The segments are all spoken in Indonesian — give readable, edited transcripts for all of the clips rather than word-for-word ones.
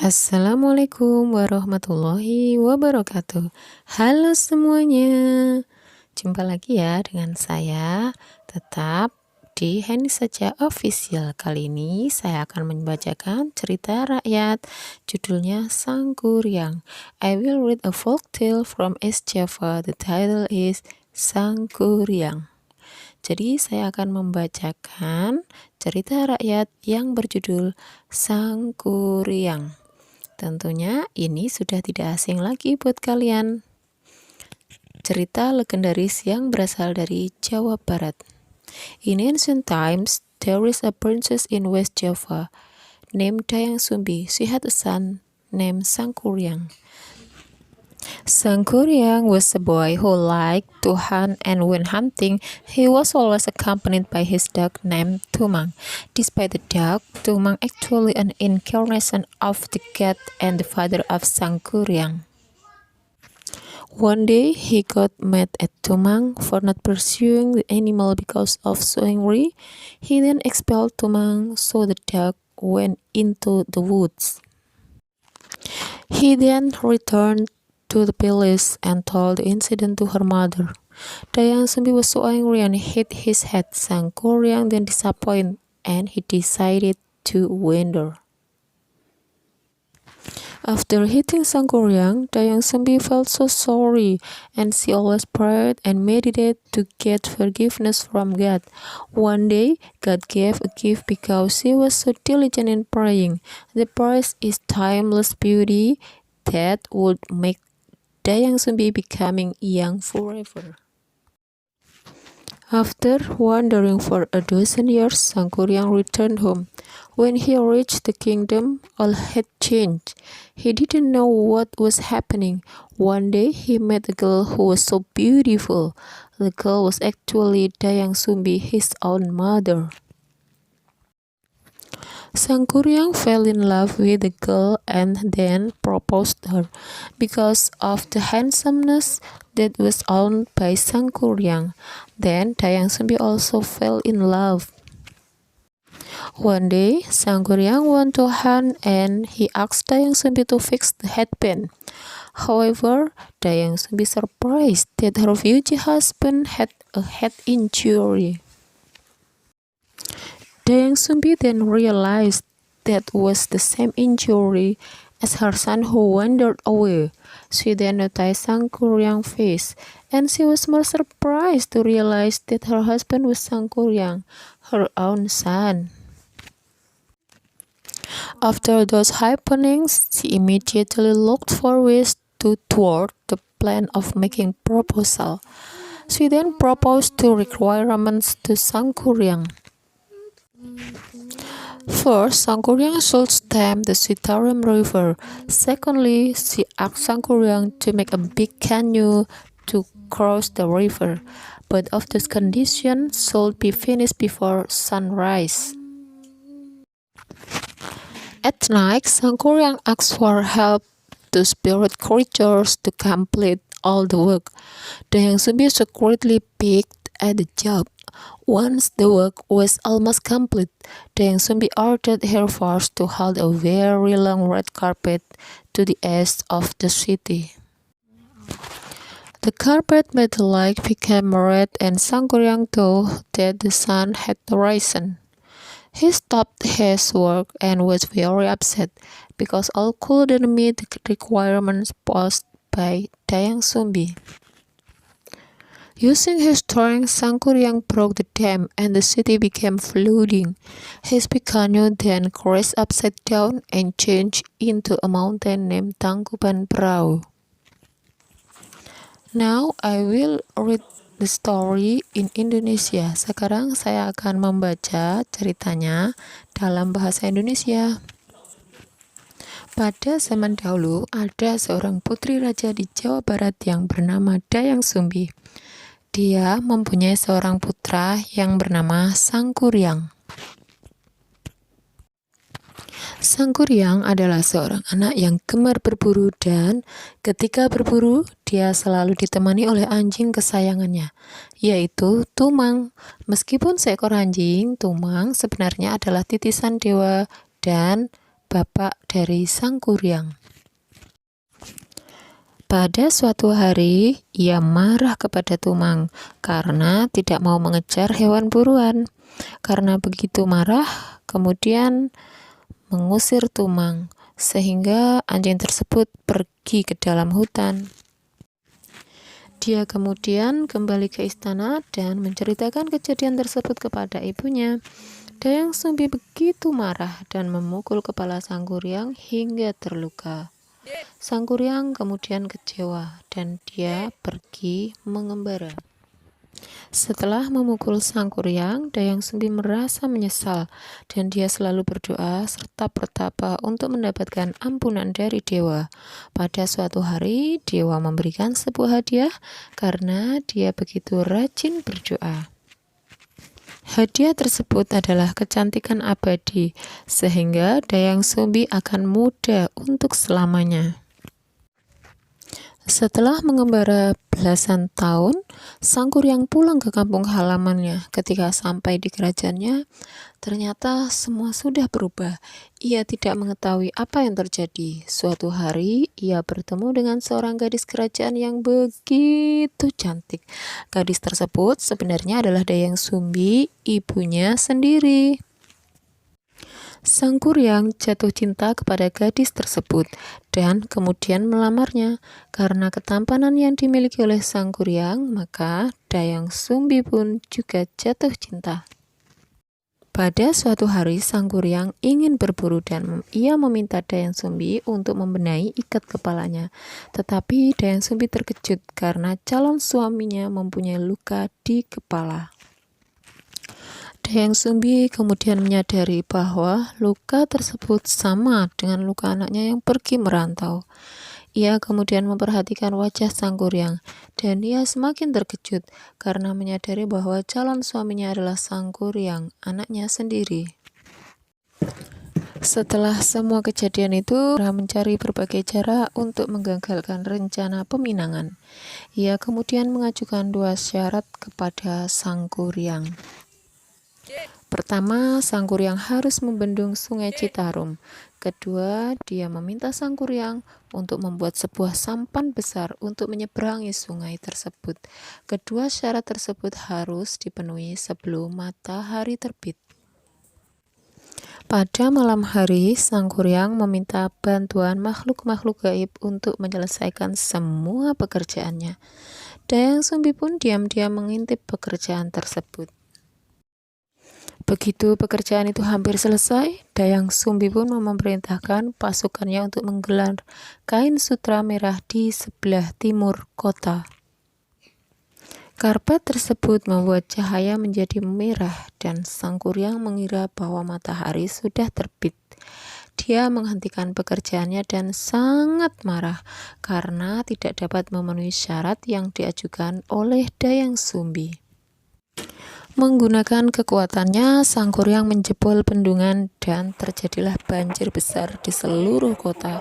Assalamualaikum warahmatullahi wabarakatuh. Halo semuanya, jumpa lagi ya dengan saya, tetap di Henny Saja Official. Kali ini saya akan membacakan cerita rakyat, judulnya Sang Kuryang. I will read a folk tale from East Java. The title is Sang Kuryang. Jadi saya akan membacakan cerita rakyat yang berjudul Sang Kuryang. Tentunya ini sudah tidak asing lagi buat kalian. Cerita legendaris yang berasal dari Jawa Barat. In ancient times, there is a princess in West Java named Dayang Sumbi. She had a son named Sang Kuryang. Sang Kuryang was a boy who liked to hunt, and when hunting, he was always accompanied by his dog named Tumang. Despite the dog, Tumang actually an incarnation of the cat and the father of Sang Kuryang. One day, he got mad at Tumang for not pursuing the animal because of so angry. He then expelled Tumang, so the dog went into the woods. He then returned to the palace and told the incident to her mother. Dayang Sumbi was so angry and hit his head. Sang Kuryang then disappointed and he decided to wander. After hitting Sang Kuryang, Dayang Sumbi felt so sorry and she always prayed and meditated to get forgiveness from God. One day, God gave a gift because she was so diligent in praying. The prize is timeless beauty that would make Dayang Sumbi becoming young forever. After wandering for a dozen years, Sang Kuryang returned home. When he reached the kingdom, all had changed. He didn't know what was happening. One day, he met a girl who was so beautiful. The girl was actually Dayang Sumbi, his own mother. Sang Kuryang fell in love with the girl and then proposed her. Because of the handsomeness that was owned by Sang Kuryang, then Dayang Sumbi also fell in love. One day, Sang Kuryang went to hunt and he asked Dayang Sumbi to fix the headband. However, Dayang Sumbi surprised that her future husband had a head injury. Dayang Sumbi then realized that was the same injury as her son who wandered away. She then noticed Sang Kuryang's face, and she was more surprised to realize that her husband was Sang Kuryang, her own son. After those happenings, she immediately looked for ways to thwart the plan of making proposal. She then proposed two requirements to Sang Kuryang. First, Sang Kuryang should stem the Citarum River. Secondly, she asked Sang Kuryang to make a big canoe to cross the river. Both of these conditions should be finished before sunrise. At night, Sang Kuryang asked for help to spirit creatures to complete all the work. Dayang Sumbi secretly picked at the job. Once the work was almost complete, Dayang Sumbi ordered her force to hold a very long red carpet to the east of the city. The carpet made the lake become red, and Sang Kuryang thought that the sun had risen. He stopped his work and was very upset because all couldn't meet the requirements posed by Dayang Sumbi. Using his strength, Sang Kuryang broke the dam and the city became flooding. His big canoe then crashed upside down and changed into a mountain named Tangkuban Perahu. Now I will read the story in Indonesia. Sekarang saya akan membaca ceritanya dalam bahasa Indonesia. Pada zaman dahulu, ada seorang putri raja di Jawa Barat yang bernama Dayang Sumbi. Dia mempunyai seorang putra yang bernama Sang Kuryang. Sang Kuryang adalah seorang anak yang gemar berburu dan ketika berburu, dia selalu ditemani oleh anjing kesayangannya, yaitu Tumang. Meskipun seekor anjing, Tumang sebenarnya adalah titisan dewa dan bapak dari Sangkuriang. Pada suatu hari, ia marah kepada Tumang karena tidak mau mengejar hewan buruan. Karena begitu marah, kemudian mengusir Tumang, sehingga anjing tersebut pergi ke dalam hutan. Dia kemudian kembali ke istana dan menceritakan kejadian tersebut kepada ibunya. Dayang Sumbi begitu marah dan memukul kepala Sangkuriang hingga terluka. Sangkuriang kemudian kecewa dan dia pergi mengembara. Setelah memukul Sangkuriang, Dayang Sumbi merasa menyesal dan dia selalu berdoa serta bertapa untuk mendapatkan ampunan dari dewa. Pada suatu hari, dewa memberikan sebuah hadiah karena dia begitu rajin berdoa. Hadiah tersebut adalah kecantikan abadi, sehingga Dayang Sumbi akan muda untuk selamanya. Setelah mengembara belasan tahun, Sangkuriang pulang ke kampung halamannya. Ketika sampai di kerajaannya, ternyata semua sudah berubah. Ia tidak mengetahui apa yang terjadi. Suatu hari, ia bertemu dengan seorang gadis kerajaan yang begitu cantik. Gadis tersebut sebenarnya adalah Dayang Sumbi, ibunya sendiri. Sangkuriang jatuh cinta kepada gadis tersebut dan kemudian melamarnya. Karena ketampanan yang dimiliki oleh Sangkuriang, maka Dayang Sumbi pun juga jatuh cinta. Pada suatu hari, Sangkuriang ingin berburu dan ia meminta Dayang Sumbi untuk membenahi ikat kepalanya. Tetapi Dayang Sumbi terkejut karena calon suaminya mempunyai luka di kepala. Dayang Sumbi kemudian menyadari bahwa luka tersebut sama dengan luka anaknya yang pergi merantau. Ia kemudian memperhatikan wajah Sangkuriang dan ia semakin terkejut karena menyadari bahwa calon suaminya adalah Sangkuriang, anaknya sendiri. Setelah semua kejadian itu, ia mencari berbagai cara untuk menggagalkan rencana peminangan. Ia kemudian mengajukan 2 syarat kepada Sangkuriang. Pertama, Sangkuriang harus membendung Sungai Citarum. Kedua, dia meminta Sangkuriang untuk membuat sebuah sampan besar untuk menyeberangi sungai tersebut. Kedua syarat tersebut harus dipenuhi sebelum matahari terbit. Pada malam hari, Sangkuriang meminta bantuan makhluk-makhluk gaib untuk menyelesaikan semua pekerjaannya. Dayang Sumbi pun diam-diam mengintip pekerjaan tersebut. Begitu pekerjaan itu hampir selesai, Dayang Sumbi pun memerintahkan pasukannya untuk menggelar kain sutra merah di sebelah timur kota. Karpet tersebut membuat cahaya menjadi merah dan Sangkuriang mengira bahwa matahari sudah terbit. Dia menghentikan pekerjaannya dan sangat marah karena tidak dapat memenuhi syarat yang diajukan oleh Dayang Sumbi. Menggunakan kekuatannya, Sangkuriang menjebol bendungan dan terjadilah banjir besar di seluruh kota.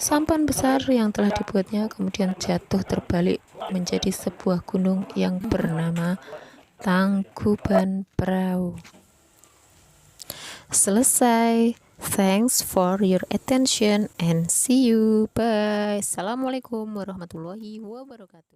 Sampan besar yang telah dibuatnya kemudian jatuh terbalik menjadi sebuah gunung yang bernama Tangkuban Perahu. Selesai. Thanks for your attention and see you. Bye. Assalamualaikum warahmatullahi wabarakatuh.